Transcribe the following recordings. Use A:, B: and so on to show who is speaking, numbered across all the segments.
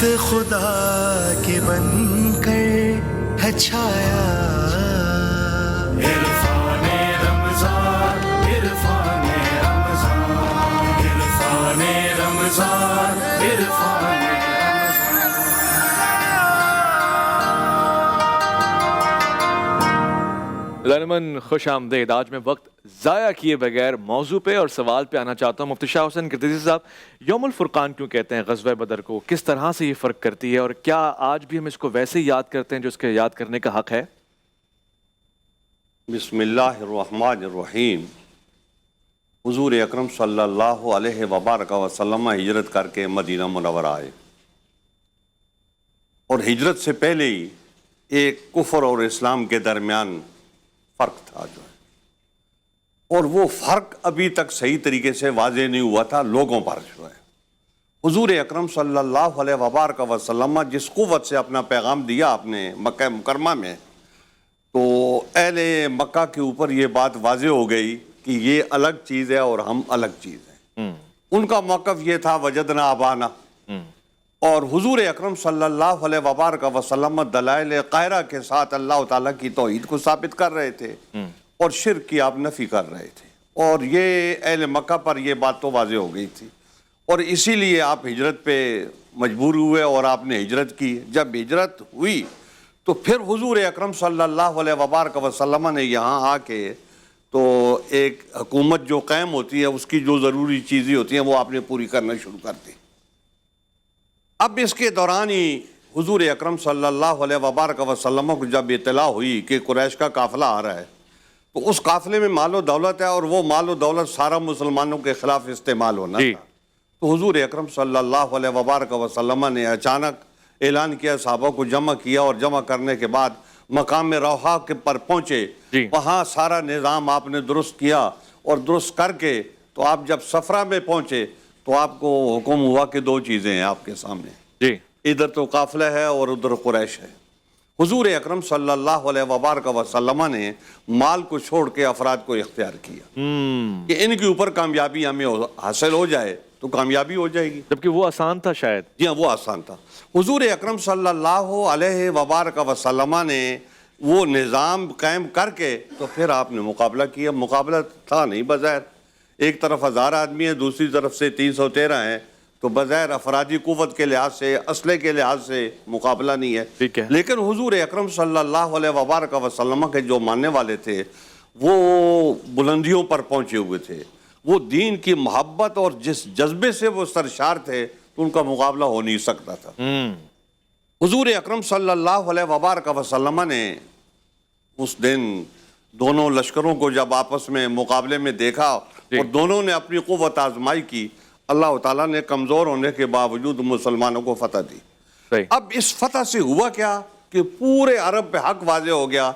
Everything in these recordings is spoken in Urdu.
A: دست خدا کے بن کر ہے چھایا. عرفان رمضان عرفان رمضان عرفان رمضان عرفان.
B: غانمن خوش آمدید. آج میں وقت ضائع کیے بغیر موضوع پہ اور سوال پہ آنا چاہتا ہوں. مفتی شاہ حسین قرطیزی صاحب، یوم الفرقان کیوں کہتے ہیں غزوہ بدر کو؟ کس طرح سے یہ فرق کرتی ہے اور کیا آج بھی ہم اس کو ویسے ہی یاد کرتے ہیں جو اس کے یاد کرنے کا حق ہے؟
C: بسم اللہ الرحمن الرحیم. حضور اکرم صلی اللہ علیہ وبارک وسلم ہجرت کر کے مدینہ منورہ آئے، اور ہجرت سے پہلے ہی ایک کفر اور اسلام کے درمیان فرق تھا جو ہے، اور وہ فرق ابھی تک صحیح طریقے سے واضح نہیں ہوا تھا لوگوں پر جو ہے. حضور اکرم صلی اللہ علیہ وبارک وسلم جس قوت سے اپنا پیغام دیا آپ نے مکہ مکرمہ میں، تو اہل مکہ کے اوپر یہ بات واضح ہو گئی کہ یہ الگ چیز ہے اور ہم الگ چیز ہیں. ان کا موقف یہ تھا وجدنا آبانا، اور حضور اکرم صلی اللہ علیہ وبارک وسلم دلائل قاہرہ کے ساتھ اللہ تعالیٰ کی توحید کو ثابت کر رہے تھے اور شرک کی آپ نفی کر رہے تھے، اور یہ اہل مکہ پر یہ بات تو واضح ہو گئی تھی، اور اسی لیے آپ ہجرت پہ مجبور ہوئے اور آپ نے ہجرت کی. جب ہجرت ہوئی تو پھر حضور اکرم صلی اللہ علیہ وبارک وسلم نے یہاں آ کے تو ایک حکومت جو قائم ہوتی ہے اس کی جو ضروری چیزیں ہوتی ہیں وہ آپ نے پوری کرنا شروع کر دی. اب اس کے دوران ہی حضور اکرم صلی اللہ علیہ وبارک وسلم کو جب اطلاع ہوئی کہ قریش کا قافلہ آ رہا ہے، تو اس قافلے میں مال و دولت ہے، اور وہ مال و دولت سارا مسلمانوں کے خلاف استعمال ہونا تھا. تو حضور اکرم صلی اللہ علیہ وبارک وسلم نے اچانک اعلان کیا، صحابہ کو جمع کیا، اور جمع کرنے کے بعد مقام روحا کے پر پہنچے. وہاں سارا نظام آپ نے درست کیا، اور درست کر کے تو آپ جب صفرہ میں پہنچے تو آپ کو حکم ہوا کہ دو چیزیں ہیں آپ کے سامنے، ادھر تو قافلہ ہے اور ادھر قریش ہے. حضور اکرم صلی اللہ علیہ وبارک وسلم نے مال کو چھوڑ کے افراد کو اختیار کیا کہ ان کے اوپر کامیابی ہمیں حاصل ہو جائے تو کامیابی ہو جائے گی.
B: جبکہ وہ آسان تھا شاید.
C: جی ہاں، وہ آسان تھا. حضور اکرم صلی اللہ علیہ وبارک وسلم نے وہ نظام قائم کر کے تو پھر آپ نے مقابلہ کیا. مقابلہ تھا نہیں بظاہر، ایک طرف 1000 آدمی ہیں، دوسری طرف سے 313 ہیں، تو بظاہر افرادی قوت کے لحاظ سے، اسلحے کے لحاظ سے مقابلہ نہیں ہے. لیکن حضور اکرم صلی اللہ علیہ وبارک وسلم کے جو ماننے والے تھے وہ بلندیوں پر پہنچے ہوئے تھے، وہ دین کی محبت اور جس جذبے سے وہ سرشار تھے تو ان کا مقابلہ ہو نہیں سکتا تھا. حضور اکرم صلی اللہ علیہ وبارک وسلم نے اس دن دونوں لشکروں کو جب آپس میں مقابلے میں دیکھا اور دونوں نے اپنی قوت آزمائی کی، اللہ تعالیٰ نے کمزور ہونے کے باوجود مسلمانوں کو فتح دی. اب اس فتح سے ہوا کیا کہ پورے عرب پہ حق واضح ہو گیا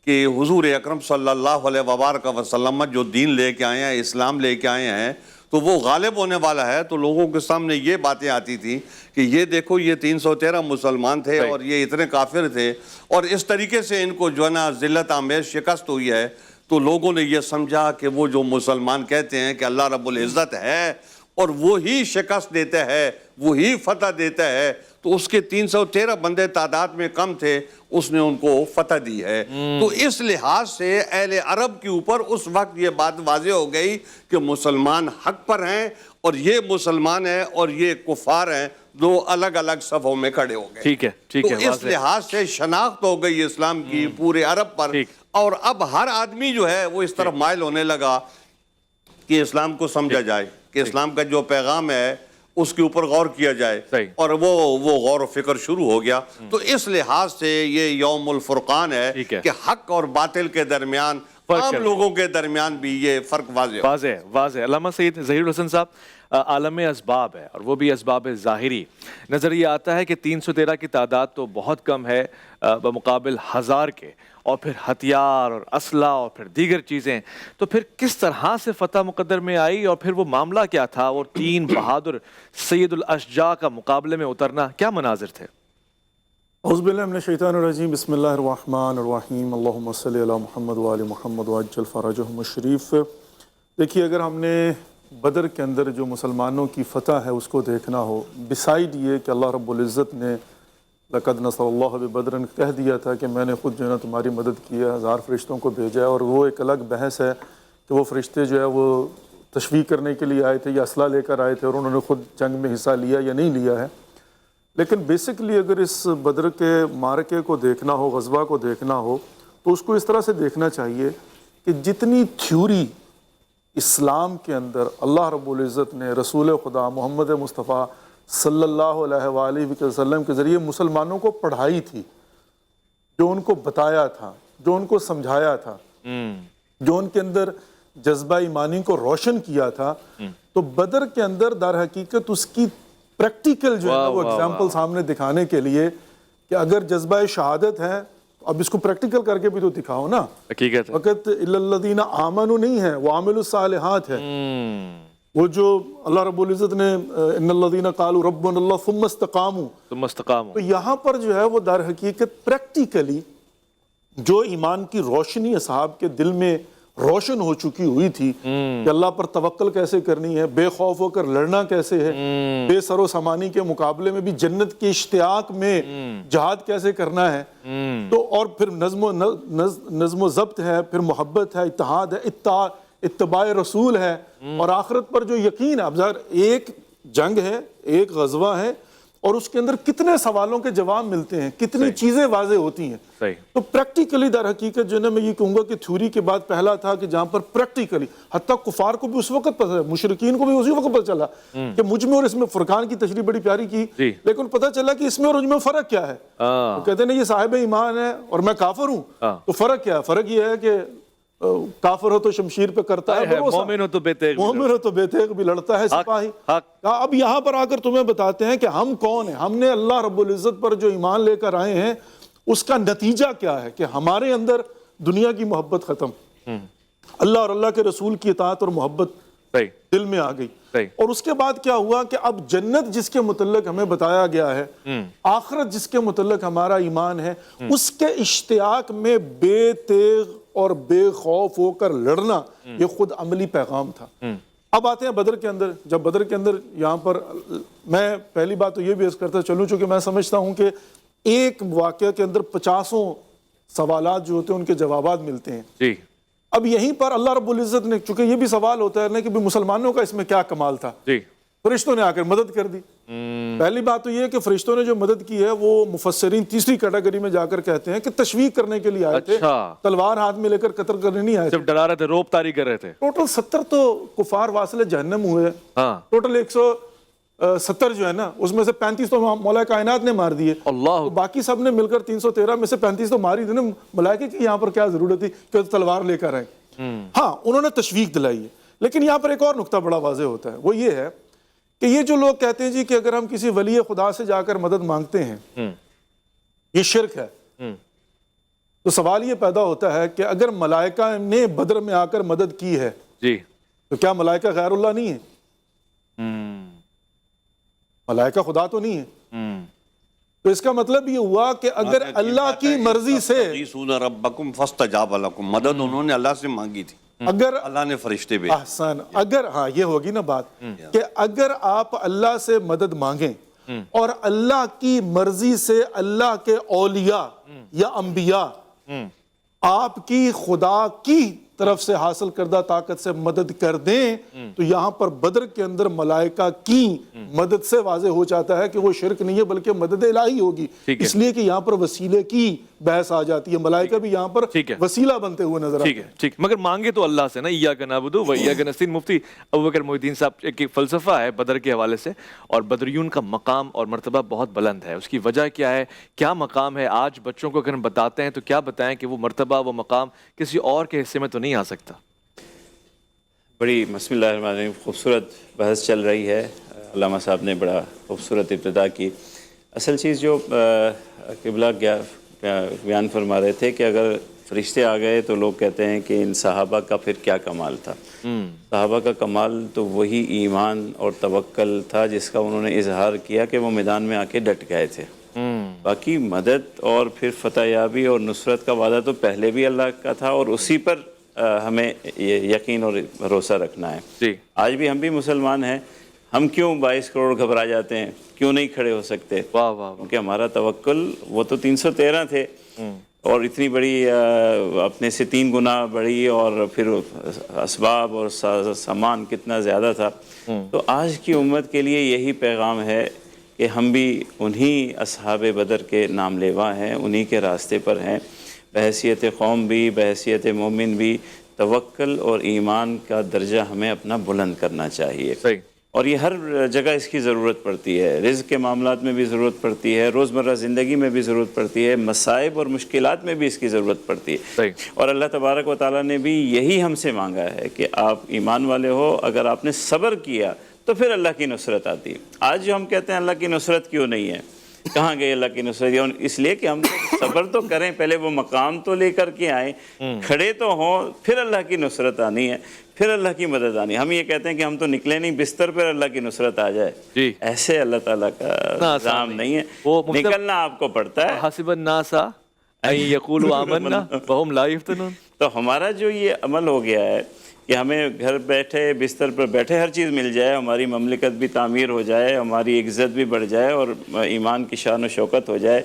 C: کہ حضور اکرم صلی اللہ علیہ وبارک وسلم جو دین لے کے آئے ہیں، اسلام لے کے آئے ہیں، تو وہ غالب ہونے والا ہے. تو لوگوں کے سامنے یہ باتیں آتی تھیں کہ یہ دیکھو یہ 313 مسلمان تھے اور یہ اتنے کافر تھے، اور اس طریقے سے ان کو جو ہے نا ذلت آمیز شکست ہوئی ہے. تو لوگوں نے یہ سمجھا کہ وہ جو مسلمان کہتے ہیں کہ اللہ رب العزت ہے اور وہی شکست دیتا ہے، وہی فتح دیتا ہے، تو اس کے 313 بندے تعداد میں کم تھے، اس نے ان کو فتح دی ہے. تو اس لحاظ سے اہل عرب کے اوپر اس وقت یہ بات واضح ہو گئی کہ مسلمان حق پر ہیں، اور یہ مسلمان ہیں اور یہ کفار ہیں، دو الگ الگ صفوں میں کھڑے ہو گئے.
B: ٹھیک ہے.
C: تو اس لحاظ سے شناخت ہو گئی اسلام کی پورے عرب پر، اور اب ہر آدمی جو ہے وہ اس طرف مائل ہونے لگا کہ اسلام کو سمجھا جائے، کہ اسلام کا جو پیغام ہے اس کے اوپر غور کیا جائے، اور وہ غور و فکر شروع ہو گیا. تو اس لحاظ سے یہ یوم الفرقان ہے کہ حق اور باطل کے درمیان، عام لوگوں کے درمیان بھی یہ فرق واضح.
B: علامہ سید ظہیر الحسن صاحب، عالم اسباب ہے اور وہ بھی اسباب ظاہری. نظر یہ آتا ہے کہ 313 کی تعداد تو بہت کم ہے بمقابل 1000 کے، اور پھر ہتھیار اور اسلحہ اور پھر دیگر چیزیں. تو پھر کس طرح سے فتح مقدر میں آئی، اور پھر وہ معاملہ کیا تھا، اور 3 بہادر سید الاشجاع کا مقابلے میں اترنا کیا مناظر تھے؟
D: اعوذ باللہ من الشیطان الرجیم. بسم اللہ الرحمن الرحیم. اللہم صلی علی محمد وآل محمد وعجل فرجہم الشریف. دیکھیے، اگر ہم نے بدر کے اندر جو مسلمانوں کی فتح ہے اس کو دیکھنا ہو، بسائڈ یہ کہ اللہ رب العزت نے لقد نصر اللہ ببدر کہہ دیا تھا کہ میں نے خود جو ہے نا تمہاری مدد کی ہے، 1000 فرشتوں کو بھیجا ہے، اور وہ ایک الگ بحث ہے کہ وہ فرشتے جو ہے وہ تشویق کرنے کے لیے آئے تھے یا اسلحہ لے کر آئے تھے اور انہوں نے خود جنگ میں حصہ لیا یا نہیں لیا ہے. لیکن بیسکلی اگر اس بدر کے معرکے کو دیکھنا ہو، غزوہ کو دیکھنا ہو، تو اس کو اس طرح سے دیکھنا چاہیے کہ جتنی تھیوری اسلام کے اندر اللہ رب العزت نے رسول خدا محمد مصطفیٰ صلی اللہ علیہ وآلہ وسلم کے ذریعے مسلمانوں کو پڑھائی تھی، جو ان کو بتایا تھا، جو ان کو سمجھایا تھا، جو ان کے اندر جذبہ ایمانی کو روشن کیا تھا، تو بدر کے اندر در حقیقت اس کی پریکٹیکل جو ہے نا وہ اگزامپل سامنے دکھانے کے لیے کہ اگر جذبہ شہادت ہے اب اس کو پریکٹیکل کر کے بھی تو دکھاؤ نا.
B: حقیقت ہے.
D: وقت الا الذین آمنوا نہیں ہے، وہ عاملوا الصالحات ہے. وہ جو اللہ رب العزت نے ان الذین قالوا ربنا اللہ ثم استقاموا، تو یہاں پر جو ہے وہ در حقیقت پریکٹیکلی جو ایمان کی روشنی اصحاب کے دل میں روشن ہو چکی ہوئی تھی کہ اللہ پر توکل کیسے کرنی ہے، بے خوف ہو کر لڑنا کیسے ہے، بے سر و سامانی کے مقابلے میں بھی جنت کے اشتیاق میں جہاد کیسے کرنا ہے، تو اور پھر نظم و ضبط ہے، پھر محبت ہے، اتحاد ہے، اتباع رسول ہے، اور آخرت پر جو یقین ہے. اب ظاہر ایک جنگ ہے، ایک غزوہ ہے، اور اس کے اندر کتنے سوالوں کے جواب ملتے ہیں، کتنی چیزیں واضح ہوتی ہیں. تو پریکٹیکلی در حقیقت جو ہے نا میں یہ کہوں گا کہ تھیوری کے بعد پہلا تھا کہ جہاں پر پریکٹیکلی حتیٰ کفار کو بھی اس وقت پتہ ہے، مشرکین کو بھی اسی وقت پتہ چلا کہ مجھ میں اور اس میں، فرقان کی تشریح بڑی پیاری کی، لیکن پتہ چلا کہ اس میں اور ان میں فرق کیا ہے. وہ کہتے ہیں یہ صاحب ایمان ہے اور میں کافر ہوں، تو فرق کیا ہے؟ فرق یہ ہے کہ کافر ہو تو شمشیر پہ کرتا ہے بھروسہ، مومن ہو تو بے تیغ بھی لڑتا ہے سپاہی. اب یہاں پر آ کر تمہیں بتاتے ہیں کہ ہم کون ہیں. ہم نے اللہ رب العزت پر جو ایمان لے کر آئے ہیں اس کا نتیجہ کیا ہے کہ ہمارے اندر دنیا کی محبت ختم، اللہ اور اللہ کے رسول کی اطاعت اور محبت دل میں آ گئی. اور اس کے بعد کیا ہوا کہ اب جنت جس کے متعلق ہمیں بتایا گیا ہے، آخرت جس کے متعلق ہمارا ایمان ہے، اس کے اشتیاق میں بے تیغ اور بے خوف ہو کر لڑنا یہ خود عملی پیغام تھا. اب آتے ہیں بدر کے اندر. جب بدر کے اندر یہاں پر میں پہلی بات تو یہ بھی عرض کرتا چلوں، چونکہ میں سمجھتا ہوں کہ ایک واقعہ کے اندر 50 سوالات جو ہوتے ہیں ان کے جوابات ملتے ہیں. اب یہیں پر اللہ رب العزت نے، چونکہ یہ بھی سوال ہوتا ہے نا کہ مسلمانوں کا اس میں کیا کمال تھا، فرشتوں نے آ کر مدد کر دی. پہلی بات تو یہ ہے کہ فرشتوں نے جو مدد کی ہے وہ مفسرین تیسری کیٹیگری میں جا کر کہتے ہیں کہ تشویق کرنے کے لیے آئے تھے، تلوار ہاتھ میں لے کر قتل کرنے نہیں آئے تھے،
B: صرف ڈرا رہے تھے، روب طاری کر رہے تھے. ٹوٹل
D: 70 تو کفار واصل جہنم ہوئے، ٹوٹل 170 جو ہے نا اس میں سے 35 تو مولا کائنات نے مار دیے، باقی سب نے مل کر 313 میں سے 35 تو ماری تھی نا. ملائکے کی یہاں پر کیا ضرورت تھی کہ تلوار لے کر آئے. ہاں انہوں نے تشویق دلائی ہے. لیکن یہاں پر ایک اور نقطہ بڑا واضح ہوتا ہے، وہ یہ ہے کہ یہ جو لوگ کہتے ہیں جی کہ اگر ہم کسی ولی خدا سے جا کر مدد مانگتے ہیں یہ شرک ہے، تو سوال یہ پیدا ہوتا ہے کہ اگر ملائکہ نے بدر میں آ کر مدد کی ہے تو کیا ملائکہ غیر اللہ نہیں ہے؟ ملائکہ خدا تو نہیں ہے. تو اس کا مطلب یہ ہوا کہ اگر اللہ کی مرضی سے
C: ربکم فاستجاب لکم، مدد انہوں نے اللہ سے مانگی تھی، اگر اللہ نے فرشتے بھیجے. احسن.
D: اگر ہاں یہ ہوگی نا بات کہ اگر آپ اللہ سے مدد مانگیں اور اللہ کی مرضی سے اللہ کے اولیاء یا انبیاء آپ کی خدا کی طرف سے حاصل کردہ طاقت سے مدد کر دیں تو یہاں پر بدر کے اندر ملائکہ کی مدد سے واضح ہو جاتا ہے کہ وہ شرک نہیں ہے بلکہ مدد الہی ہوگی. اس لیے کہ یہاں پر وسیلے کی بحث آ جاتی ہے، ملائکہ بھی یہاں پر وسیلہ بنتے ہوئے نظر آتے ہیں.
B: ٹھیک، مگر مانگے تو اللہ سے نا، ایاک نعبد و ایاک نستعین. مفتی ابوبکر محی الدین صاحب ایک فلسفہ ہے بدر کے حوالے سے، اور بدریون کا مقام اور مرتبہ بہت بلند ہے. اس کی وجہ کیا ہے، کیا مقام ہے؟ آج بچوں کو اگر ہم بتاتے ہیں تو کیا بتائیں کہ وہ مرتبہ، وہ مقام کسی اور کے حصے میں تو نہیں آ سکتا.
E: بڑی بسم اللہ الرحمن الرحیم خوبصورت بحث چل رہی ہے. علامہ صاحب نے بڑا خوبصورت ابتدا کی. اصل چیز جو قبلہ بیان فرما رہے تھے کہ اگر فرشتے آ گئے تو لوگ کہتے ہیں کہ ان صحابہ کا پھر کیا کمال تھا. صحابہ کا کمال تو وہی ایمان اور توکل تھا جس کا انہوں نے اظہار کیا کہ وہ میدان میں آ کے ڈٹ گئے تھے. باقی مدد اور پھر فتح یابی اور نصرت کا وعدہ تو پہلے بھی اللہ کا تھا اور اسی پر ہمیں یہ یقین اور بھروسہ رکھنا ہے.
B: جی.
E: آج بھی ہم بھی مسلمان ہیں, ہم کیوں 22 کروڑ گھبرا جاتے ہیں, کیوں نہیں کھڑے ہو سکتے؟
B: واہ واہ.
E: کیونکہ ہمارا توکل, وہ تو 313 تھے اور اتنی بڑی اپنے سے 3 گنا بڑی, اور پھر اسباب اور سامان کتنا زیادہ تھا. تو آج کی امت کے لیے یہی پیغام ہے کہ ہم بھی انہی اصحاب بدر کے نام لیوا ہیں, انہی کے راستے پر ہیں. بحیثیت قوم بھی, بحیثیت مومن بھی, توکل اور ایمان کا درجہ ہمیں اپنا بلند کرنا چاہیے.
B: صحیح.
E: اور یہ ہر جگہ اس کی ضرورت پڑتی ہے. رزق کے معاملات میں بھی ضرورت پڑتی ہے, روزمرہ زندگی میں بھی ضرورت پڑتی ہے, مصائب اور مشکلات میں بھی اس کی ضرورت پڑتی ہے.
B: صحیح.
E: اور اللہ تبارک و تعالیٰ نے بھی یہی ہم سے مانگا ہے کہ آپ ایمان والے ہو, اگر آپ نے صبر کیا تو پھر اللہ کی نصرت آتی ہے. آج جو ہم کہتے ہیں اللہ کی نصرت کیوں نہیں ہے, کہاں گئی اللہ کی نصرت؟ اس لیے کہ ہم صبر تو کریں, پہلے وہ مقام تو لے کر کے آئیں, کھڑے تو ہوں, پھر اللہ کی نصرت آنی ہے, پھر اللہ کی مدد آنی. ہم یہ کہتے ہیں کہ ہم تو نکلے نہیں بستر پر, اللہ کی نصرت آ جائے.
B: جی.
E: ایسے اللہ تعالیٰ کا نظام نہیں ہے, نکلنا آپ کو پڑتا ہے.
B: حسب الناس ان یقولوا آمنا وهم لا یفتنون.
E: تو ہمارا جو یہ عمل ہو گیا ہے کہ ہمیں گھر بیٹھے بستر پر بیٹھے ہر چیز مل جائے, ہماری مملکت بھی تعمیر ہو جائے, ہماری عزت بھی بڑھ جائے اور ایمان کی شان و شوکت ہو جائے,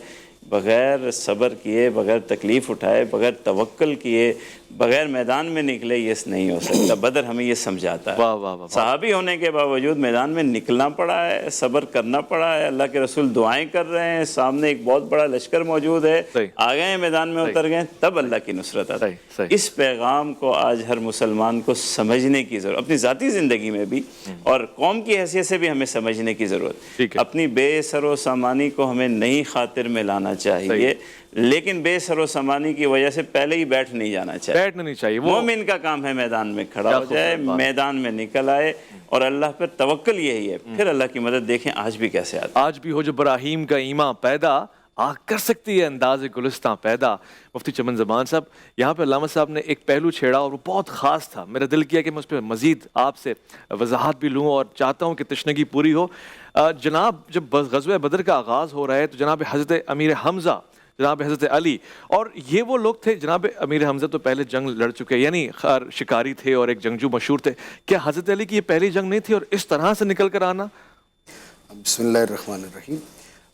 E: بغیر صبر کیے, بغیر تکلیف اٹھائے, بغیر توکل کیے, بغیر میدان میں نکلے یہ نہیں ہو سکتا. بدر ہمیں یہ سمجھاتا ہے.
B: واہ واہ واہ.
E: صحابی ہونے کے باوجود میدان میں نکلنا پڑا ہے, صبر کرنا پڑا ہے. اللہ کے رسول دعائیں کر رہے ہیں, سامنے ایک بہت بڑا لشکر موجود ہے, آ گئے ہیں میدان میں, اتر گئے, تب اللہ کی نصرت آتی ہے. اس پیغام کو آج ہر مسلمان کو سمجھنے کی ضرورت, اپنی ذاتی زندگی میں بھی اور قوم کی حیثیت سے بھی ہمیں سمجھنے کی ضرورت. اپنی بے سر و سامانی کو ہمیں نئی خاطر میں لانا چاہیے, لیکن بے سر و سامانی کی وجہ سے پہلے ہی بیٹھ نہیں جانا چاہیے.
B: بیٹھنا نہیں چاہیے.
E: مومن کا کام ہے میدان میں کھڑا ہو جائے, میدان میں نکل آئے, اور اللہ پر توکل یہی ہے. پھر اللہ کی مدد دیکھیں آج بھی کیسے آتی.
B: آج بھی ہو جو براہیم کا ایمان پیدا, آ کر سکتی ہے انداز گلستاں پیدا. مفتی چمن زمان صاحب, یہاں پہ علامہ صاحب نے ایک پہلو چھیڑا اور وہ بہت خاص تھا. میرا دل کیا کہ میں اس پہ مزید آپ سے وضاحت بھی لوں, اور چاہتا ہوں کہ تشنگی پوری ہو. جناب جب غزوہ بدر کا آغاز ہو رہا ہے تو جناب حضرت امیر حمزہ, جناب حضرت علی, اور یہ وہ لوگ تھے. جناب امیر حمزہ تو پہلے جنگ لڑ چکے, یعنی شکاری تھے اور ایک جنگجو مشہور تھے. کیا حضرت علی کی یہ پہلی جنگ نہیں تھی, اور اس طرح سے نکل کر آنا؟
F: بسم اللہ الرحمن الرحیم.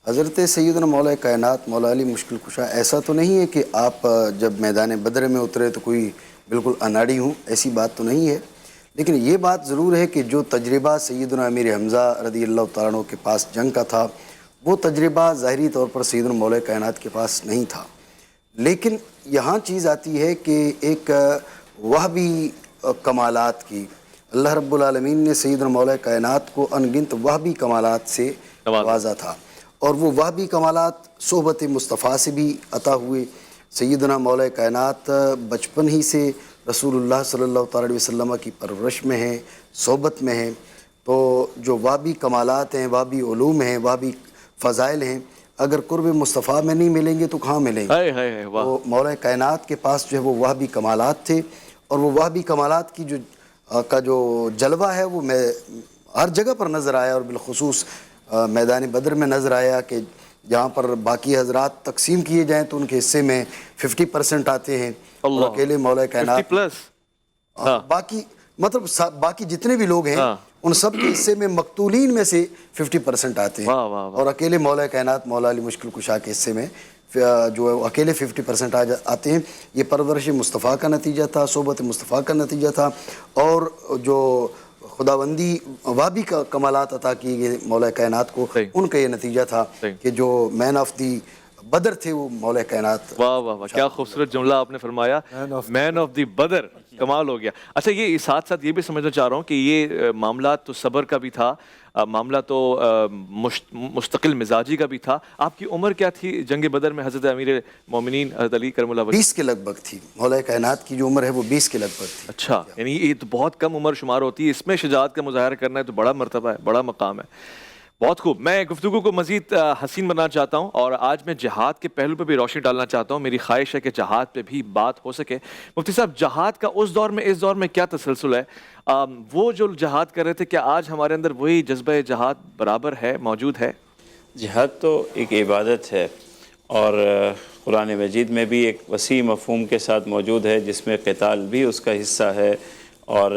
F: حضرت سیدنا مولا کائنات مولا علی مشکل کشا ایسا تو نہیں ہے کہ آپ جب میدان بدر میں اترے تو کوئی بالکل اناڑی ہوں, ایسی بات تو نہیں ہے. لیکن یہ بات ضرور ہے کہ جو تجربہ سیدنا امیر حمزہ رضی اللہ تعالیٰ عنہ کے پاس جنگ کا تھا, وہ تجربہ ظاہری طور پر سیدنا مولا کائنات کے پاس نہیں تھا. لیکن یہاں چیز آتی ہے کہ ایک وہبی کمالات کی, اللہ رب العالمین نے سیدنا مولا کائنات کو انگنت وہبی کمالات سے نوازا تھا, اور وہ وہبی کمالات صحبت مصطفیٰ سے بھی عطا ہوئے. سیدنا مولا کائنات بچپن ہی سے رسول اللہ صلی اللہ تعالیٰ علیہ وسلم کی پرورش میں ہیں, صحبت میں ہیں. تو جو وہبی کمالات ہیں, وہبی علوم ہیں, وہبی فضائل ہیں, اگر قرب مصطفیٰ میں نہیں ملیں گے تو کہاں ملیں گے؟ تو مولا کائنات کے پاس جو ہے وہ وہبی کمالات تھے, اور وہ وہبی کمالات کی جو جلوہ ہے وہ میں ہر جگہ پر نظر آیا, اور بالخصوص میدان بدر میں نظر آیا کہ جہاں پر باقی حضرات تقسیم کیے جائیں تو ان کے حصے میں 50% آتے ہیں, اور اکیلے مولا کائنات باقی مطلب باقی جتنے بھی لوگ ہیں ان سب کے حصے میں مقتولین میں سے 50% آتے ہیں, اور اکیلے مولا کائنات مولا علی مشکل کشا کے حصے میں جو اکیلے 50% آتے ہیں. یہ پرورش مصطفیٰ کا نتیجہ تھا, صحبت مصطفیٰ کا نتیجہ تھا, اور جو خداوندی وابی کا کمالات عطا کی گئے مولا کائنات کو, ان کا یہ نتیجہ تھا کہ جو مین آف دی بدر تھے وہ مولا کائنات.
B: واہ واہ واہ, کیا خوبصورت جملہ آپ نے فرمایا, مین آف دی بدر. کمال ہو گیا. اچھا, یہ ساتھ ساتھ یہ بھی سمجھنا چاہ رہا ہوں کہ یہ معاملات تو صبر کا بھی تھا, معاملہ تو مستقل مزاجی کا بھی تھا. آپ کی عمر کیا تھی جنگ بدر میں حضرت امیر مومنین حضرت علی کرم اللہ وجہ؟
F: 20 کے لگ بھگ تھی. مولا کائنات کی جو عمر ہے وہ 20 کے لگ بھگ تھی.
B: اچھا, یعنی یہ تو بہت کم عمر شمار ہوتی ہے, اس میں شجاعت کا مظاہرہ کرنا ہے تو بڑا مرتبہ ہے, بڑا مقام ہے. بہت خوب. میں گفتگو کو مزید حسین بنانا چاہتا ہوں, اور آج میں جہاد کے پہلو پہ بھی روشنی ڈالنا چاہتا ہوں. میری خواہش ہے کہ جہاد پہ بھی بات ہو سکے. مفتی صاحب, جہاد کا اس دور میں اس دور میں کیا تسلسل ہے؟ وہ جو جہاد کر رہے تھے, کیا آج ہمارے اندر وہی جذبہ جہاد برابر ہے, موجود ہے؟
E: جہاد تو ایک عبادت ہے, اور قرآن مجید میں بھی ایک وسیع مفہوم کے ساتھ موجود ہے جس میں قتال بھی اس کا حصہ ہے، اور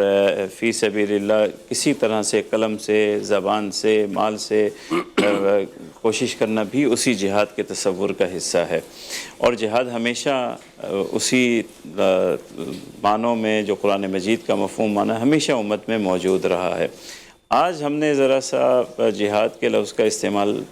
E: فی سبیل اللہ کسی طرح سے قلم سے، زبان سے، مال سے کوشش کرنا بھی اسی جہاد کے تصور کا حصہ ہے، اور جہاد ہمیشہ اسی معنوں میں جو قرآن مجید کا مفہوم مانا ہمیشہ امت میں موجود رہا ہے۔ آج ہم نے ذرا سا جہاد کے لفظ کا استعمال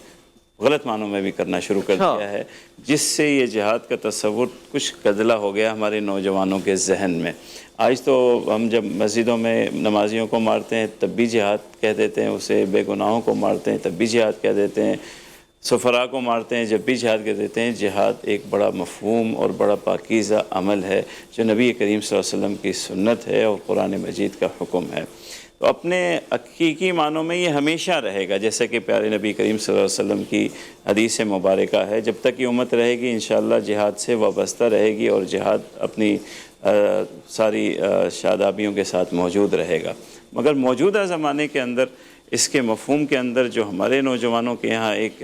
E: غلط معنوں میں بھی کرنا شروع کر دیا ہے، جس سے یہ جہاد کا تصور کچھ گدلا ہو گیا ہمارے نوجوانوں کے ذہن میں۔ آج تو ہم جب مسجدوں میں نمازیوں کو مارتے ہیں تب بھی جہاد کہہ دیتے ہیں اسے، بے گناہوں کو مارتے ہیں تب بھی جہاد کہہ دیتے ہیں، سفراء کو مارتے ہیں جب بھی جہاد کہہ دیتے ہیں۔ جہاد ایک بڑا مفہوم اور بڑا پاکیزہ عمل ہے جو نبی کریم صلی اللہ علیہ وسلم کی سنت ہے اور قرآن مجید کا حکم ہے، تو اپنے حقیقی معنوں میں یہ ہمیشہ رہے گا، جیسا کہ پیارے نبی کریم صلی اللہ علیہ وسلم کی حدیث مبارکہ ہے، جب تک یہ امت رہے گی انشاءاللہ جہاد سے وابستہ رہے گی اور جہاد اپنی ساری شادابیوں کے ساتھ موجود رہے گا۔ مگر موجودہ زمانے کے اندر اس کے مفہوم کے اندر جو ہمارے نوجوانوں کے یہاں ایک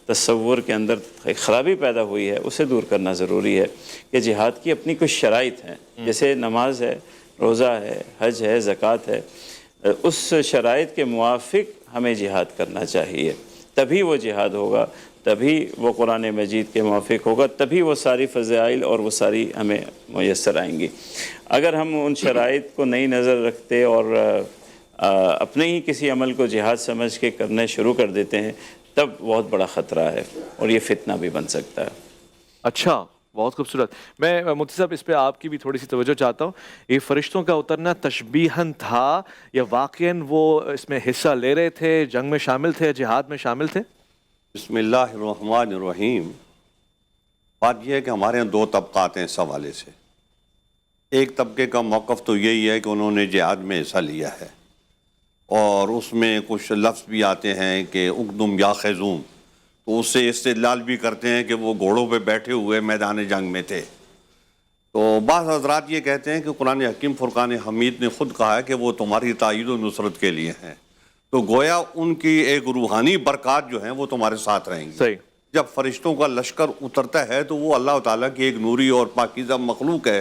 E: تصور کے اندر ایک خرابی پیدا ہوئی ہے، اسے دور کرنا ضروری ہے کہ جہاد کی اپنی کچھ شرائط ہیں، جیسے نماز ہے، روزہ ہے، حج ہے، زکوٰۃ ہے، اس شرائط کے موافق ہمیں جہاد کرنا چاہیے، تبھی وہ جہاد ہوگا، تبھی وہ قرآن مجید کے موافق ہوگا، تبھی وہ ساری فضائل اور وہ ساری ہمیں میسر آئیں گی۔ اگر ہم ان شرائط کو نہیں نظر رکھتے اور اپنے ہی کسی عمل کو جہاد سمجھ کے کرنے شروع کر دیتے ہیں تب بہت بڑا خطرہ ہے اور یہ فتنہ بھی بن سکتا ہے۔
B: اچھا، بہت خوبصورت۔ میں مفتی صاحب اس پہ آپ کی بھی تھوڑی سی توجہ چاہتا ہوں، یہ فرشتوں کا اترنا تشبیہاً تھا یا واقعاً وہ اس میں حصہ لے رہے تھے، جنگ میں شامل تھے، جہاد میں شامل تھے؟
C: بسم اللہ الرحمن الرحیم۔ بات یہ ہے کہ ہمارے یہاں دو طبقات ہیں اس حوالے سے۔ ایک طبقے کا موقف تو یہی ہے کہ انہوں نے جہاد میں حصہ لیا ہے، اور اس میں کچھ لفظ بھی آتے ہیں کہ اقدم یا خیزوم، تو اس سے استدلال بھی کرتے ہیں کہ وہ گھوڑوں پہ بیٹھے ہوئے میدان جنگ میں تھے۔ تو بعض حضرات یہ کہتے ہیں کہ قرآن حکیم فرقان حمید نے خود کہا ہے کہ وہ تمہاری تائید و نصرت کے لیے ہیں، تو گویا ان کی ایک روحانی برکات جو ہیں وہ تمہارے ساتھ رہیں گی۔
B: صحیح۔
C: جب فرشتوں کا لشکر اترتا ہے تو وہ اللہ تعالیٰ کی ایک نوری اور پاکیزہ مخلوق ہے،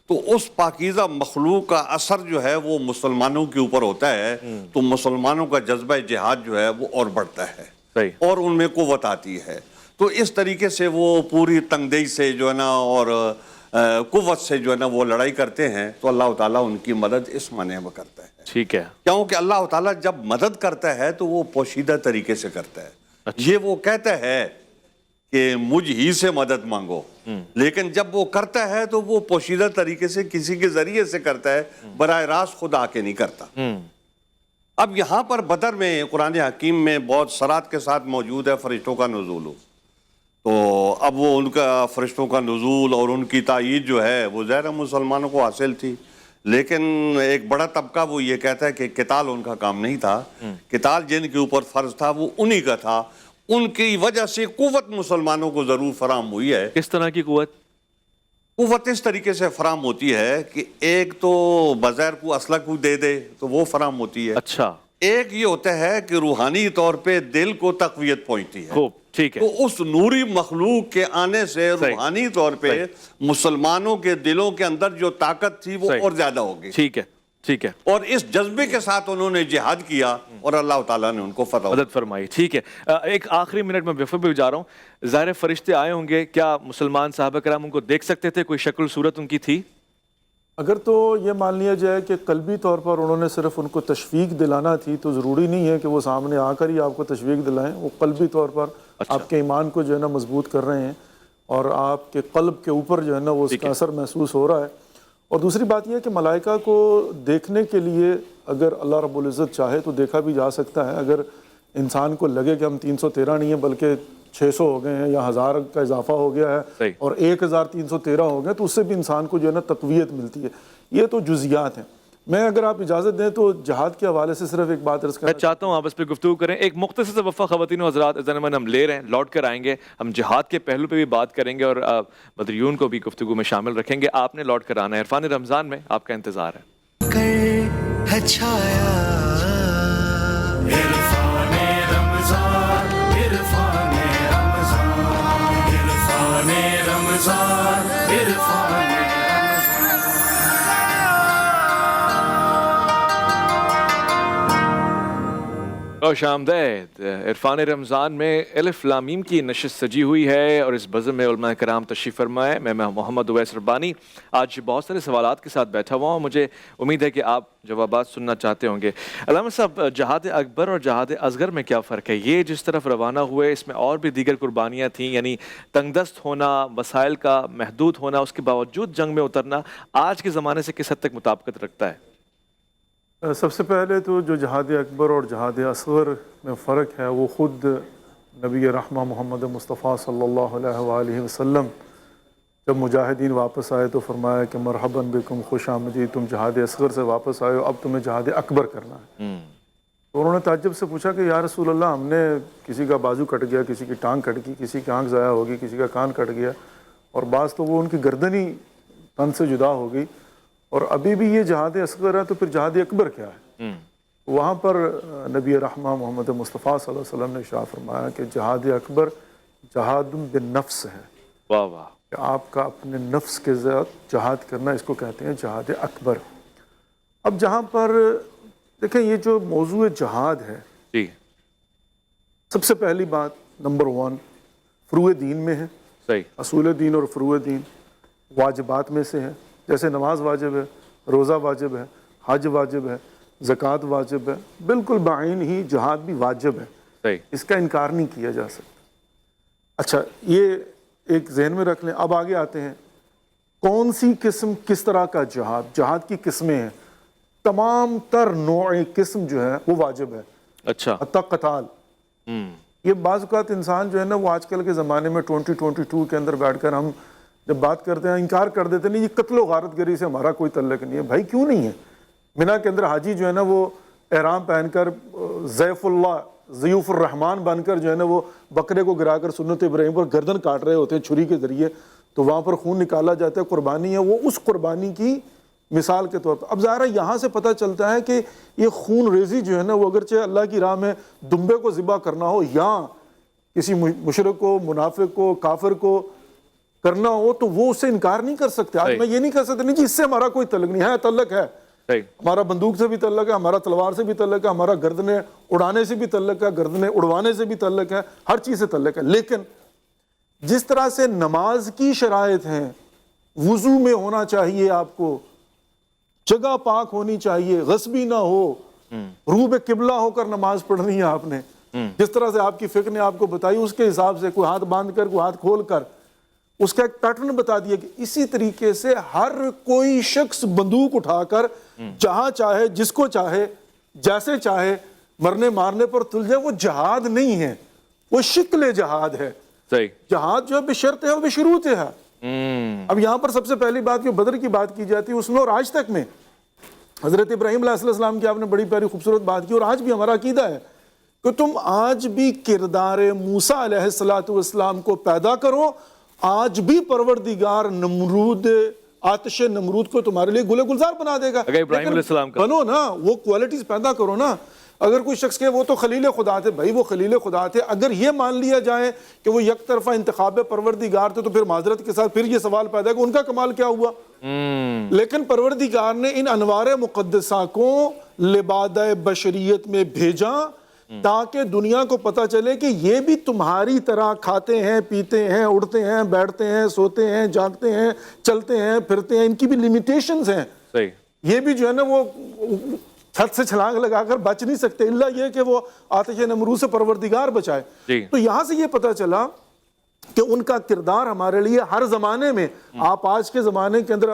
C: تو اس پاکیزہ مخلوق کا اثر جو ہے وہ مسلمانوں کے اوپر ہوتا ہے، تو مسلمانوں کا جذبہ جہاد جو ہے وہ اور بڑھتا ہے،
B: صحیح،
C: اور ان میں قوت آتی ہے۔ تو اس طریقے سے وہ پوری تنگدئی سے جو ہے نا اور قوت سے جو ہے نا وہ لڑائی کرتے ہیں، تو اللہ تعالیٰ ان کی مدد اس معنی میں کرتا ہے۔
B: ٹھیک ہے۔
C: کیونکہ اللہ تعالیٰ جب مدد کرتا ہے تو وہ پوشیدہ طریقے سے کرتا ہے۔ یہ وہ کہتا ہے کہ مجھ ہی سے مدد مانگو، لیکن جب وہ کرتا ہے تو وہ پوشیدہ طریقے سے کسی کے ذریعے سے کرتا ہے، براہ راست خود آ کے نہیں کرتا۔ اب یہاں پر بدر میں قرآن حکیم میں بہت سرات کے ساتھ موجود ہے فرشتوں کا نزول ہو، تو اب وہ ان کا فرشتوں کا نزول اور ان کی تائید جو ہے وہ ظاہر مسلمانوں کو حاصل تھی، لیکن ایک بڑا طبقہ وہ یہ کہتا ہے کہ قتال ان کا کام نہیں تھا، قتال جن کے اوپر فرض تھا وہ انہی کا تھا، ان کی وجہ سے قوت مسلمانوں کو ضرور فراہم ہوئی ہے۔
B: کس طرح کی قوت؟
C: قوت اس طریقے سے فراہم ہوتی ہے کہ ایک تو بظاہر کو اسلحہ کو دے دے تو وہ فراہم ہوتی ہے،
B: اچھا،
C: ایک یہ ہوتا ہے کہ روحانی طور پہ دل کو تقویت پہنچتی ہے۔
B: خوب، ٹھیک ہے۔
C: تو اس نوری مخلوق کے آنے سے روحانی طور پہ مسلمانوں کے دلوں کے اندر جو طاقت تھی وہ اور زیادہ ہوگی۔
B: ٹھیک ہے، ٹھیک ہے۔
C: اور اس جذبے کے ساتھ انہوں نے جہاد کیا اور اللہ تعالیٰ نے ان کو فتح
B: مدد فرمائی۔ ٹھیک ہے، ایک آخری منٹ میں وفد بھی جا رہا ہوں، ظاہر فرشتے آئے ہوں گے، کیا مسلمان صحابہ کرام ان کو دیکھ سکتے تھے؟ کوئی شکل صورت ان کی تھی؟
D: اگر تو یہ مان لیا جائے کہ قلبی طور پر انہوں نے صرف ان کو تشویق دلانا تھی، تو ضروری نہیں ہے کہ وہ سامنے آ کر ہی آپ کو تشویق دلائیں، وہ قلبی طور پر آپ کے ایمان کو جو ہے نا مضبوط کر رہے ہیں، اور آپ کے قلب کے اوپر جو ہے نا وہ اس کا اثر محسوس ہو رہا ہے۔ اور دوسری بات یہ ہے کہ ملائکہ کو دیکھنے کے لیے اگر اللہ رب العزت چاہے تو دیکھا بھی جا سکتا ہے۔ اگر انسان کو لگے کہ ہم 313 نہیں ہیں بلکہ 600 ہو گئے ہیں یا 1000 کا اضافہ ہو گیا ہے اور 1313 ہو گئے، تو اس سے بھی انسان کو جو ہے نا تقویت ملتی ہے۔ یہ تو جزیات ہیں۔ میں اگر آپ اجازت دیں تو جہاد کے حوالے سے صرف ایک بات عرض کرنا
B: چاہتا ہوں، آپ اس پہ گفتگو کریں۔ ایک مختصر سے وقفہ خواتین و حضرات زنمن ہم لے رہے ہیں، لوٹ کر آئیں گے، ہم جہاد کے پہلو پہ بھی بات کریں گے اور بدریون کو بھی گفتگو میں شامل رکھیں گے۔ آپ نے لوٹ کر آنا ہے، عرفان رمضان میں آپ کا انتظار ہے۔
A: چھایا
B: خوش آمدید. عرفان رمضان میں الف لام میم کی نشست سجی ہوئی ہے اور اس بزم میں علماء کرام تشریف فرمائے. میں محمد اویس ربانی آج بہت سارے سوالات کے ساتھ بیٹھا ہوا ہوں. مجھے امید ہے کہ آپ جوابات سننا چاہتے ہوں گے. علامہ صاحب، جہاد اکبر اور جہاد اصغر میں کیا فرق ہے؟ یہ جس طرف روانہ ہوئے اس میں اور بھی دیگر قربانیاں تھیں، یعنی تنگ دست ہونا، وسائل کا محدود ہونا، اس کے باوجود جنگ میں اترنا آج کے زمانے سے کس حد تک مطابقت رکھتا ہے؟
D: سب سے پہلے تو جو جہاد اکبر اور جہاد اصغر میں فرق ہے وہ خود نبی رحمہ محمد مصطفیٰ صلی اللہ علیہ وآلہ وسلم جب مجاہدین واپس آئے تو فرمایا کہ مرحباً بکم، خوش آمدید، تم جہاد اصغر سے واپس آئے ہو، اب تمہیں جہاد اکبر کرنا ہے. تو انہوں نے تعجب سے پوچھا کہ یا رسول اللہ، ہم نے کسی کا بازو کٹ گیا، کسی کی ٹانگ کٹ گئی، کسی کی آنکھ ضائع ہوگی، کسی کا کان کٹ گیا، اور بعض تو وہ ان کی گردن ہی تن سے جدا ہو گئی، اور ابھی بھی یہ جہاد اصغر ہے، تو پھر جہاد اکبر کیا ہے؟ وہاں پر نبی رحمہ محمد مصطفیٰ صلی اللہ علیہ وسلم نے ارشاد فرمایا کہ جہاد اکبر جہاد بالنفس ہے.
B: واہ واہ.
D: کہ آپ کا اپنے نفس کے ذات جہاد کرنا، اس کو کہتے ہیں جہاد اکبر. اب جہاں پر دیکھیں یہ جو موضوع جہاد ہے،
B: جی،
D: سب سے پہلی بات نمبر 1 فروع دین میں ہے.
B: صحیح.
D: اصول دین اور فروع دین واجبات میں سے ہے. جیسے نماز واجب ہے، روزہ واجب ہے، حج واجب ہے، زکوٰۃ واجب ہے، بالکل بعین ہی جہاد بھی واجب ہے.
B: صحیح.
D: اس کا انکار نہیں کیا جا سکتا. اچھا، یہ ایک ذہن میں رکھ لیں. اب آگے آتے ہیں کون سی قسم، کس طرح کا جہاد. جہاد کی قسمیں ہیں، تمام تر نوع قسم جو ہے وہ واجب ہے.
B: اچھا.
D: حتیٰ قتال. یہ بعض اوقات انسان جو ہے نا، وہ آج کل کے زمانے میں 2022 کے اندر بیٹھ کر ہم جب بات کرتے ہیں انکار کر دیتے ہیں، نہیں یہ قتل و غارت گری سے ہمارا کوئی تعلق نہیں ہے. بھائی کیوں نہیں ہے؟ مینا کے اندر حاجی جو ہے نا وہ احرام پہن کر ضیف اللہ ضیوف الرحمان بن کر جو ہے نا وہ بکرے کو گرا کر سنت ابراہیم پر گردن کاٹ رہے ہوتے ہیں چھری کے ذریعے، تو وہاں پر خون نکالا جاتا ہے، قربانی ہے. وہ اس قربانی کی مثال کے طور پر. اب ظاہر ہے یہاں سے پتہ چلتا ہے کہ یہ خون ریزی جو ہے نا وہ اگرچہ اللہ کی راہ میں دمبے کو ذبح کرنا ہو یا کسی مشرک کو، منافق کو، کافر کو کرنا ہو، تو وہ اس سے انکار نہیں کر سکتے. آج میں یہ نہیں کر سکتا نہیں جی اس سے ہمارا کوئی تعلق نہیں ہے. تعلق ہے، ہمارا بندوق سے بھی تعلق ہے، ہمارا تلوار سے بھی تعلق ہے، ہمارا گردنیں اڑانے سے بھی تعلق ہے، گردنیں اڑوانے سے بھی تعلق ہے، ہر چیز سے تعلق ہے. لیکن جس طرح سے نماز کی شرائط ہیں، وضو میں ہونا چاہیے، آپ کو جگہ پاک ہونی چاہیے، غصبی نہ ہو، روح بے قبلہ ہو کر نماز پڑھنی ہے آپ نے، جس طرح سے آپ کی فقہ نے آپ کو بتائی اس کے حساب سے، کوئی ہاتھ باندھ کر کوئی ہاتھ کھول کر اس کا ایک پیٹرن بتا دیا. کہ اسی طریقے سے ہر کوئی شخص بندوق اٹھا کر جہاں چاہے، جس کو چاہے، جیسے چاہے مرنے مارنے پر تل جائے، وہ جہاد نہیں ہے، وہ شکل جہاد ہے.
B: صحیح.
D: جہاد جو بشرط ہے وہ بشروط ہے. اب یہاں پر سب سے پہلی بات جو بدر کی بات کی جاتی ہے اس میں اور آج تک میں حضرت ابراہیم علیہ السلام کی آپ نے بڑی پیاری خوبصورت بات کی، اور آج بھی ہمارا عقیدہ ہے کہ تم آج بھی کردار موسیٰ علیہ السلام کو پیدا کرو. آج بھی پروردگار نمرود، آتش نمرود کو تمہارے لیے گلے گلزار بنا دے گا.
B: اگر ابراہیم علیہ السلام کا
D: بنو نا، وہ کوالٹیز پیدا کرو نا. اگر کوئی شخص کہ وہ تو خلیل خدا تھے، بھائی وہ خلیل خدا تھے، اگر یہ مان لیا جائے کہ وہ یک طرفہ انتخاب پروردگار تھے، تو پھر معذرت کے ساتھ پھر یہ سوال پیدا ہے کہ ان کا کمال کیا ہوا. لیکن پروردگار نے ان انوار مقدسہ کو لباد بشریت میں بھیجا تاکہ دنیا کو پتہ چلے کہ یہ بھی تمہاری طرح کھاتے ہیں، پیتے ہیں، اڑتے ہیں، بیٹھتے ہیں، سوتے ہیں، جاگتے ہیں، چلتے ہیں، پھرتے ہیں. ان کی بھی لیمیٹیشنز ہیں.
B: صحیح.
D: یہ بھی جو ہے نا وہ چھت سے چھلانگ لگا کر بچ نہیں سکتے، اللہ یہ کہ وہ آتش نمرود سے پروردگار بچائے. تو یہاں سے یہ پتہ چلا کہ ان کا کردار ہمارے لیے ہر زمانے میں، آپ آج کے زمانے کے اندر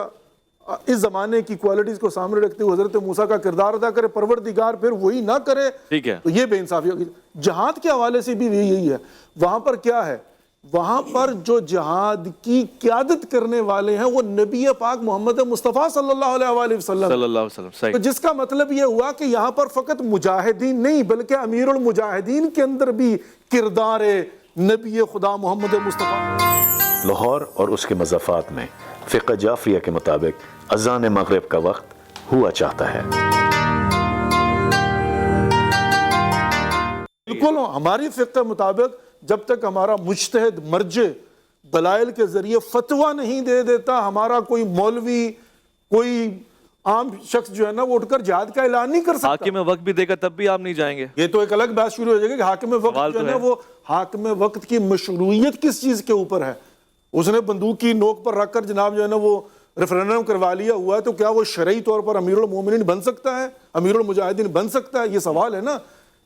D: اس زمانے کی کوالٹیز کو سامنے رکھتے ہوئے حضرت موسیٰ کا کردار ادا کرے، پروردگار پھر وہی نہ کرے، تو یہ بے انصافی ہوگی. جہاد کے حوالے سے بھی یہی ہے. وہاں پر کیا ہے؟ وہاں پر جو جہاد کی قیادت کرنے والے ہیں وہ نبی پاک محمد مصطفیٰ صلی اللہ علیہ وسلم. تو جس کا مطلب یہ ہوا کہ یہاں پر فقط مجاہدین نہیں بلکہ امیر المجاہدین کے اندر بھی کردار نبی خدا محمد مصطفیٰ.
G: لاہور اور اس کے مضافات میں فقہ جعفریہ کے مطابق اذان مغرب کا وقت ہوا چاہتا ہے.
D: بالکل ہماری فقہ مطابق جب تک ہمارا مجتہد مرجع دلائل کے ذریعے فتویٰ نہیں دے دیتا، ہمارا کوئی مولوی، کوئی عام شخص جو ہے نا وہ اٹھ کر جہاد کا اعلان نہیں کر سکتا.
B: حاکم وقت بھی دے گا تب بھی آپ نہیں جائیں گے.
D: یہ تو ایک الگ بات شروع ہو جائے گی کہ حاکم وقت جو ہے نا وہ حاکم وقت کی مشروعیت کس چیز کے اوپر ہے. اس نے بندوق کی نوک پر رکھ کر جناب جو ہے نا وہ ریفرینڈم کروا لیا ہوا ہے تو کیا وہ شرعی طور پر امیر المومنین بن سکتا ہے, امیر المجاہدین بن سکتا ہے؟ یہ سوال ہے نا.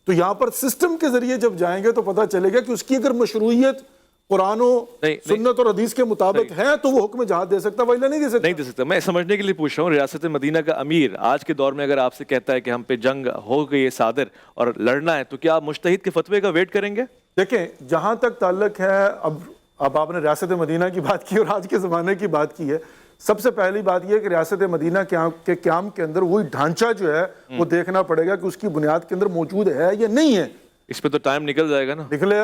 D: تو یہاں پر سسٹم کے ذریعے جب جائیں گے تو پتہ چلے گا کہ اس کی اگر مشروعیت قرآن و سنت اور حدیث کے مطابق ہے تو وہ حکم جہاد دے سکتا, وہی نہیں دے سکتا.
B: نہیں دے سکتا. میں سمجھنے کے لیے پوچھ رہا ہوں, ریاست مدینہ کا امیر آج کے دور میں اگر آپ سے کہتا ہے کہ ہم پہ جنگ ہو گئی ہے صادر اور لڑنا ہے, تو کیا آپ مجتہد کے فتوے کا ویٹ کریں گے؟
D: دیکھیں جہاں تک تعلق ہے, اب آپ نے ریاست مدینہ کی بات کی اور آج کے زمانے کی بات کی ہے. سب سے پہلی بات یہ ہے کہ ریاست مدینہ کے قیام کے اندر وہی ڈھانچہ جو ہے وہ دیکھنا پڑے گا کہ اس کی بنیاد کے اندر موجود ہے یا نہیں ہے.
B: اس پہ تو ٹائم نکل جائے گا نا.
D: نکلے,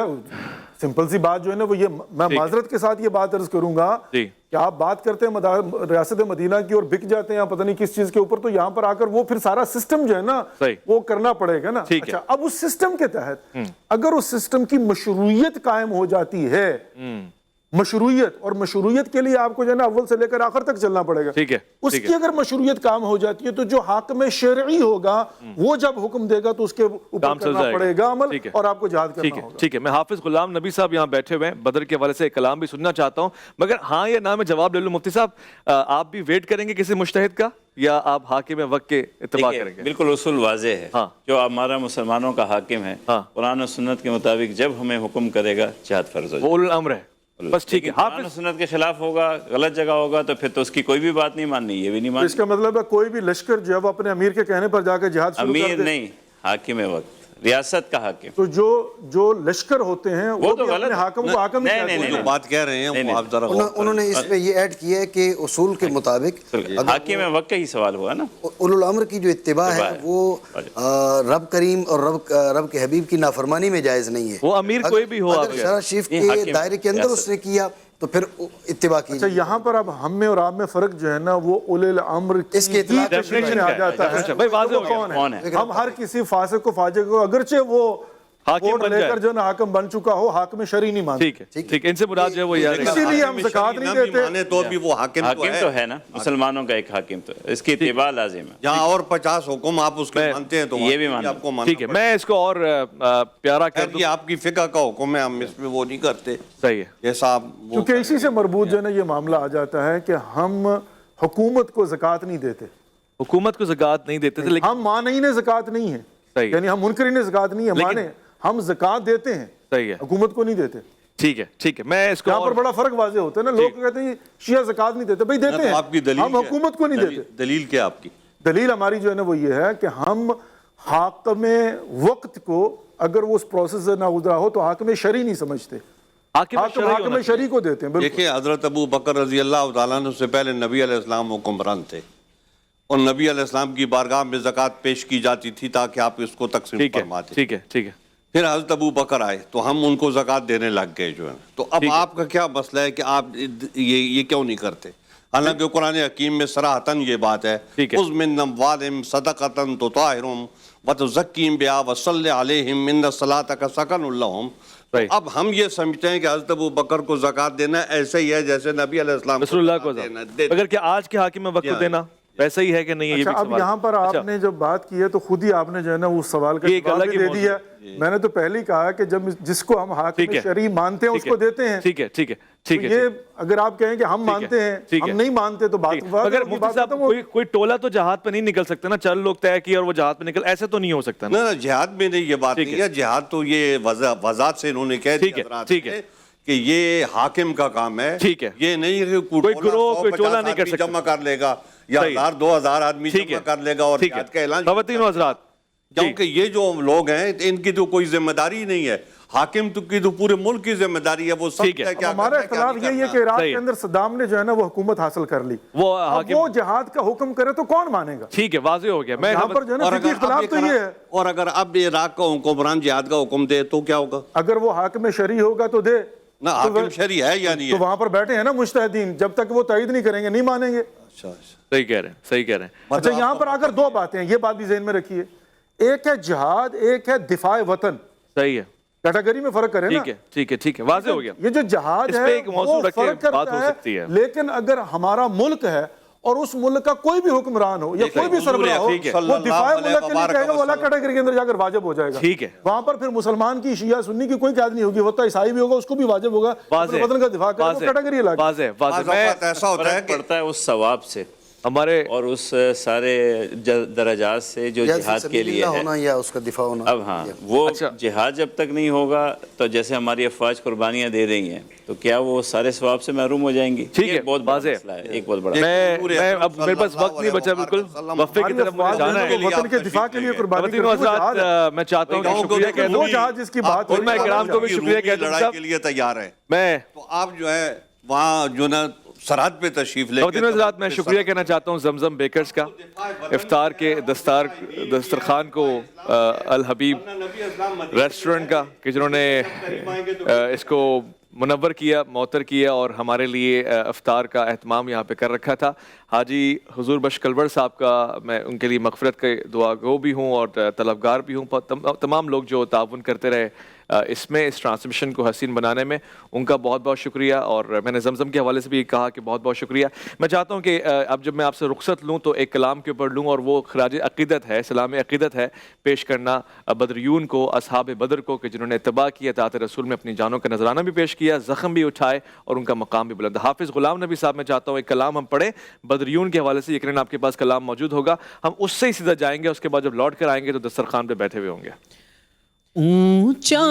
D: سمپل سی بات جو ہے نا وہ یہ, میں معذرت کے ساتھ یہ بات عرض کروں گا کہ آپ بات کرتے ہیں ریاست مدینہ کی اور بک جاتے ہیں پتہ نہیں کس چیز کے اوپر, تو یہاں پر آ کر وہ پھر سارا سسٹم جو ہے نا وہ کرنا پڑے گا نا. اچھا, اب اس سسٹم کے تحت اگر اس سسٹم کی مشروعیت قائم ہو جاتی ہے, مشروعیت, اور مشروعیت کے لیے آپ کو جو ہے نا اول سے لے کر آخر تک چلنا پڑے گا. اس کی اگر مشروعیت کام ہو جاتی ہے تو جو حاکم شرعی ہوگا وہ جب حکم دے گا تو اس کے اوپر کرنا پڑے گا عمل اور آپ کو جہاد کرنا ہوگا.
B: ٹھیک ہے. میں حافظ غلام نبی صاحب یہاں بیٹھے ہوئے ہیں, بدر کے حوالے سے ایک کلام بھی سننا چاہتا ہوں, مگر ہاں یا نہ میں جواب لے لوں. مفتی صاحب آپ بھی ویٹ کریں گے کسی مجتہد کا یا آپ حاکم وقت کے اتباع کریں گے؟
E: بالکل اصول واضح ہے. جو ہمارا مسلمانوں کا حاکم ہے قرآن و سنت کے مطابق جب ہمیں حکم کرے گا جہاد فرض ہو جائے.
B: وہ اولو الامر ہے. بس ٹھیک ہے.
E: قرآن و سنت کے خلاف ہوگا, غلط جگہ ہوگا تو پھر تو اس کی کوئی بھی بات نہیں ماننی, یہ بھی نہیں ماننی.
D: اس کا مطلب ہے کوئی بھی لشکر جو ہے وہ اپنے امیر کے کہنے پر جا کے جہاد شروع کر دے.
E: امیر نہیں, حاکم وقت, ریاست کا حاکم.
D: تو جو لشکر ہوتے ہیں وہ
E: تو
D: بھی اپنے حاکم کو حاکم نہیں کہتے ہیں.
C: جو بات کہہ رہے ہیں وہ آپ ذرا
F: انہوں نے اس میں یہ ایڈ کیا ہے کہ اصول کے مطابق
E: حاکم وقت کا ہی سوال ہوا نا,
F: اولو الامر کی جو اتباع ہے وہ رب کریم اور رب کے حبیب کی نافرمانی میں جائز نہیں ہے.
B: وہ امیر کوئی بھی ہو,
F: اگر شرع شریف کے دائرے کے اندر اس نے کیا تو پھر اتباع کی.
D: اچھا, یہاں پر اب ہم میں اور آپ میں فرق جو ہے نا وہ اولی الامر
F: اس کے اطلاع
D: میں آ جاتا ہے.
B: بھائی واضح ہو گیا
E: کون ہے.
D: ہم ہر کسی فاسق کو فاجر کو اگرچہ وہ
B: حاکم
D: لے کر جو نا حاکم بن چکا ہو, حاکم شرعی نہیں مانتے.
B: ٹھیک ہے, ٹھیک ہے. ان سے مراد جو ہے وہ یار
D: اسی لیے ہم زکوٰۃ نہیں دیتے.
C: تو بھی وہ حاکم
E: تو ہے نا, مسلمانوں کا ایک حاکم تو اس کی اتباع لازم ہے.
C: جہاں اور 50 حکم آپ اس کے مانتے ہیں تو
E: یہ بھی مانتے
C: آپ کو ماننا.
B: ٹھیک ہے. میں اس کو اور پیارا کر دوں.
C: یہ آپ کی فقہ کا حکم ہے, ہم اس میں وہ نہیں کرتے.
B: صحیح ہے.
C: جیسا آپ
D: کیونکہ اسی سے مربوط جو ہے نا یہ معاملہ آ جاتا ہے کہ ہم حکومت کو زکوٰۃ نہیں دیتے.
B: حکومت کو زکوٰۃ نہیں دیتے تھے, لیکن
D: ہم مانعین زکوٰۃ نہیں ہے, یعنی ہم منکرین زکوٰۃ نہیں ہے, مانے ہم زکوٰۃ دیتے ہیں,
B: صحیح ہے,
D: حکومت کو نہیں دیتے.
B: ٹھیک ہے. ٹھیک ہے. میں اس کو
D: یہاں پر بڑا فرق واضح ہوتا ہے نا. لوگ کہتے ہیں شیعہ زکوٰۃ نہیں دیتے, بھائی دیتے ہیں,
C: آپ کی دلیل
D: ہم حکومت کو نہیں دیتے.
C: دلیل کیا آپ کی؟
D: دلیل ہماری جو ہے نا وہ یہ ہے کہ ہم حاکم وقت کو اگر وہ اس پروسیس سے نہ گزرا ہو تو حاکم شرعی نہیں سمجھتے, حاکم شرعی کو دیتے ہیں.
C: دیکھیں حضرت ابو بکر رضی اللہ تعالیٰ عنہ سے پہلے نبی علیہ السلام حکمران تھے, اور نبی علیہ السلام کی بارگاہ میں زکوٰۃ پیش کی جاتی تھی تاکہ آپ اس کو تقسیم فرماتے.
B: ٹھیک ہے. ٹھیک ہے.
C: پھر حضرت ابو بکر آئے تو ہم ان کو زکوٰۃ دینے لگ گئے جو ہے. تو اب آپ کا کیا مسئلہ ہے کہ آپ یہ کیوں نہیں کرتے؟ حالانکہ قرآن حکیم میں صراحتاً یہ بات ہے, خذ من اموالہم صدقۃ تطہرہم وتزکیہم بہا وصلی علیہم ان صلاتک سکن لہم. اب ہم یہ سمجھتے ہیں کہ حضرت ابو بکر کو زکوٰۃ دینا ایسے ہی ہے جیسے نبی علیہ السلام
B: رسول اللہ کو دینا. اگر کیا آج کے حاکم وقت کو دینا ویسا ہی ہے کہ نہیں؟
D: اچھا, اب یہاں پر آپ نے جب بات کی ہے تو خود ہی آپ نے جو ہے نا اس سوال کا جواب بھی دے دیا. میں نے تو پہلے ہی کہا کہ جب جس کو ہم حاکم شرعی مانتے ہیں اس کو دیتے ہیں.
B: ٹھیک ہے. ٹھیک ہے. ٹھیک ہے.
D: یہ اگر آپ کہیں کہ ہم مانتے ہیں ہم نہیں مانتے تو بات.
B: اگر مفتی صاحب کوئی ٹولہ تو جہاد پہ نہیں نکل سکتا نا, چند لوگ طے کیے اور وہ جہاد پہ نکل, ایسے تو نہیں ہو سکتا نا.
C: جہاد میں نہیں, یہ بات نہیں ہے. جہاد تو یہ وضاحت سے انہوں نے کہہ دیا کہ یہ حاکم کا کام ہے.
B: ٹھیک ہے.
C: یہ نہیں ہے
B: کوئی گروہ کوئی ٹولہ نہیں کر سکتا,
C: جمع کر لے گا یا 1000-2000 آدمی جمع کر لے گا اور جہاد کا اعلان.
B: خواتین و حضرات,
C: کیونکہ یہ جو لوگ ہیں ان کی تو کوئی ذمہ داری نہیں ہے, حاکم کی تو پورے ملک کی ذمہ داری ہے. وہ سب کیا کرنا ہے.
D: ہمارا اختلاف یہ ہے کہ عراق کے اندر صدام نے جو ہے نا وہ حکومت حاصل کر لی, وہ جہاد کا حکم کرے تو کون مانے گا؟
B: ٹھیک ہے, واضح ہو گیا. میں
D: یہاں پر جو ہے نا فقہی اختلاف تو یہ ہے.
C: اور اگر اب عراق کا حکمران جہاد کا حکم دے تو کیا ہوگا؟
D: اگر وہ حاکم شرعی ہوگا تو دے
C: نہ, حاکم شرعی ہے یا نہیں ہے؟
D: تو وہاں پر بیٹھے ہیں نا مجتہدین, جب تک وہ تائید نہیں کریں گے نہیں مانیں گے.
B: صحیح کہہ رہے ہیں, صحیح کہہ رہے ہیں.
D: اچھا, یہاں پر اگر دو باتیں ہیں, یہ بات بھی ذہن میں رکھیے, ایک ہے جہاد, ایک ہے دفاع وطن.
B: صحیح ہے,
D: کیٹیگری میں فرق کریں نا.
B: ٹھیک ہے. ٹھیک ہے. ٹھیک ہے, واضح ہو گیا.
D: یہ جو جہاد ہے وہ فرق کرتا ہے, لیکن اگر ہمارا ملک ہے اور اس ملک کا کوئی بھی حکمران ہو یا کوئی بھی سربراہ ہو وہ دفاع ملک کے لیے کہے گا وہ الگ کیٹیگری کے اندر جا کر واجب ہو جائے گا.
B: ٹھیک ہے,
D: وہاں پر پھر مسلمان کی شیعہ سنی کی کوئی قید نہیں ہوگی, وہ تو عیسائی بھی ہوگا اس کو بھی واجب ہوگا اپنے وطن کا دفاع کرے, وہ کیٹیگری الگ.
B: واضح
C: ایسا ہوتا ہے کہ
E: پڑتا ہے اس ثواب سے
B: ہمارے
E: اور اس سارے درجات سے جو جہاد کے لیے ہے
F: ہونا یا اس کا دفاع ہونا.
E: اب ہاں وہ جہاد جب تک نہیں ہوگا تو جیسے ہماری افواج قربانیاں دے رہی ہیں تو کیا وہ سارے ثواب سے محروم ہو جائیں گی؟
B: ٹھیک ہے,
E: بہت بڑا
B: واضح.
E: مسئلہ ہے, ایک بہت بڑا.
B: میں اب میرے پاس وقت نہیں بچا بالکل, وقفے کی طرف مجھے جانا ہے.
D: وطن کے دفاع کے لیے قربانی
B: خواتین و حضرات, میں چاہتا ہوں کہ شکریہ کہہ دوں,
D: وہ جہاد جس کی بات
B: علماء کرام کو بھی شکریہ کہہ دوں.
C: لڑائی کے لیے تیار ہے,
B: میں
C: تو آپ جو ہے وہاں جو نا سرحد پہ تشریف لے
B: خواتین و حضرات, میں شکریہ کہنا چاہتا ہوں زمزم بیکرز کا, افطار کے دسترخوان کو الحبیب ریسٹورنٹ کا, کہ جنہوں نے اس کو منور کیا, معطر کیا اور ہمارے لیے افطار کا اہتمام یہاں پہ کر رکھا تھا. حاجی حضور بخش کلور صاحب کا میں ان کے لیے مغفرت کے دعا گو بھی ہوں اور طلبگار بھی ہوں. تمام لوگ جو تعاون کرتے رہے اس میں, اس ٹرانسمیشن کو حسین بنانے میں, ان کا بہت بہت شکریہ. اور میں نے زمزم کے حوالے سے بھی کہا کہ بہت بہت شکریہ. میں چاہتا ہوں کہ اب جب میں آپ سے رخصت لوں تو ایک کلام کے اوپر لوں, اور وہ خراج عقیدت ہے, سلام عقیدت ہے پیش کرنا بدریون کو, اصحاب بدر کو, کہ جنہوں نے اتباع کیا, اطاعت رسول میں اپنی جانوں کا نذرانہ بھی پیش کیا, زخم بھی اٹھائے اور ان کا مقام بھی بلند. حافظ غلام نبی صاحب, میں چاہتا ہوں ایک کلام ہم پڑھیں بدریون کے حوالے سے. یقیناً آپ کے پاس کلام موجود ہوگا, ہم اس سے ہی سیدھا جائیں گے. اس کے بعد جب لوٹ کر آئیں گے تو دسترخوان پہ بیٹھے ہوئے ہوں گے.
H: اونچا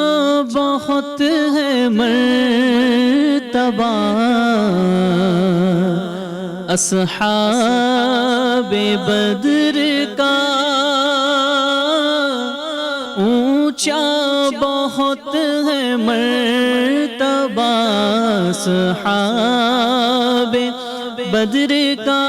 H: بہت ہے مرتبہ اصحاب بدر کا, اونچا بہت ہے مرتبہ اصحاب بدر کا.